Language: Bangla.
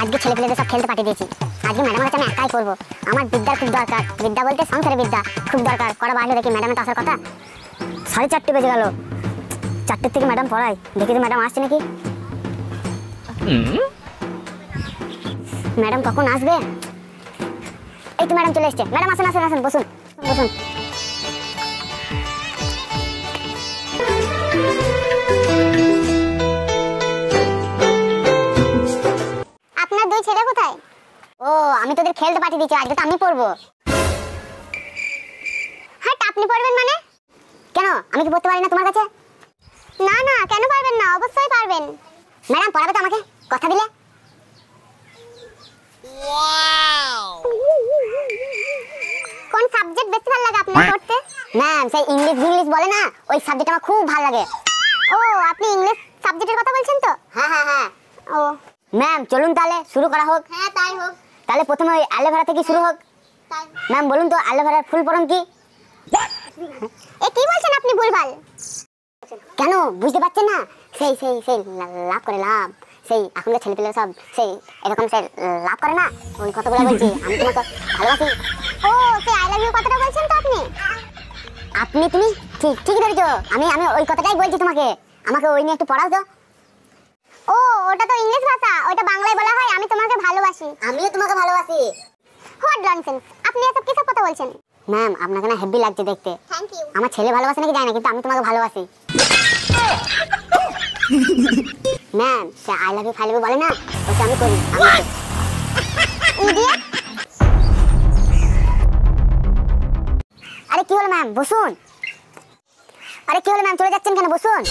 আজকে ছেলেপেলেদের সব খেলতে পাঠিয়ে দিয়েছি। আজকে ম্যাডামের কাছে আমি একাই করবো। আমার বিদ্যার খুব দরকার, বিদ্যা বলতে সংসারের বিদ্যা খুব দরকার। করা বাড়লে দেখি ম্যাডামের তো আসার কথা। 4:30 বেজে গেল, 4টের থেকে ম্যাডাম পড়ায়, দেখি তো ম্যাডাম আসছে নাকি। ম্যাডাম কখন আসবে? এই তো ম্যাডাম চলে এসছে। ম্যাডাম আসেন আসেন আসেন, বসুন বসুন। আপনার দুই ছেলে কোথায়? ও, আমি তোদের খেলতে পাঠিয়ে দিচ্ছি, আজকে তো আমি পড়বো। হ্যাঁ, আপনি পড়বেন মানে? কেন, আমি কি পড়তে পারি না তোমার কাছে? না না, কেন পারবেন না? অবশ্যই পারবেন। ম্যাডাম পড়াবে তো আমাকে, কথা দিলে। কোন সাবজেক্ট বেশি ভালো লাগে আপনার পড়তে? ম্যাম, সেই ইংলিশ বলে না, ওই সাবজেক্ট আমার খুব ভালো লাগে। ও, আপনি ইংলিশ সাবজেক্টের কথা বলছেন তো? হ্যাঁ হ্যাঁ হ্যাঁ। ও ম্যাম, চলুন তাহলে শুরু করা হোক। হ্যাঁ, তাই হোক। তাহলে প্রথমে ওই অ্যালোভেরা থেকে শুরু হোক। ম্যাম বলুন তো, অ্যালোভেরার ফুল ফর্ম কি? এ কি বলছেন আপনি ভুলভাল? কেন বুঝতে পারছেন না? সেই সেই সেই লাভ করে লাভ, সেই এখনকার ছেলেপেলে সব সেই এরকম সেই লাভ করে না, ওই কথাগুলো বলছি। আমি তোমাকে ভালোবাসি। ও, সেই আই লাভ ইউ কথাটা বলছেন তো আপনি? আপনি তুমি ঠিকই ধরেছো। আমি আমি ওই কথাটাই বলছি তোমাকে। আমাকে ওই নিয়ে একটু পড়াও তো। ও, ওটা তো ইংলিশ ভাষা, ওটা বাংলায় বলা হয় আমি তোমাকে ভালোবাসি। আমিও তোমাকে ভালোবাসি। হোয়াট ননসেন্স, আপনি এসব কিসব কথা বলছেন? ম্যাম, আপনাকে না হেভি লাগছে দেখতে। Thank you. আমার ছেলে ভালোবাসে নাকি জানি না, কিন্তু আমি তোমাকে ভালোবাসি। ম্যাম, সে আই লাভ ইউ ফাই লাভ ইউ বলে না, ওটা আমি করি। ইডিয়েট। আরে কি হলো ম্যাম, বসুন। আরে কি হলো ম্যাম, চলে যাচ্ছেন কেন? বসুন।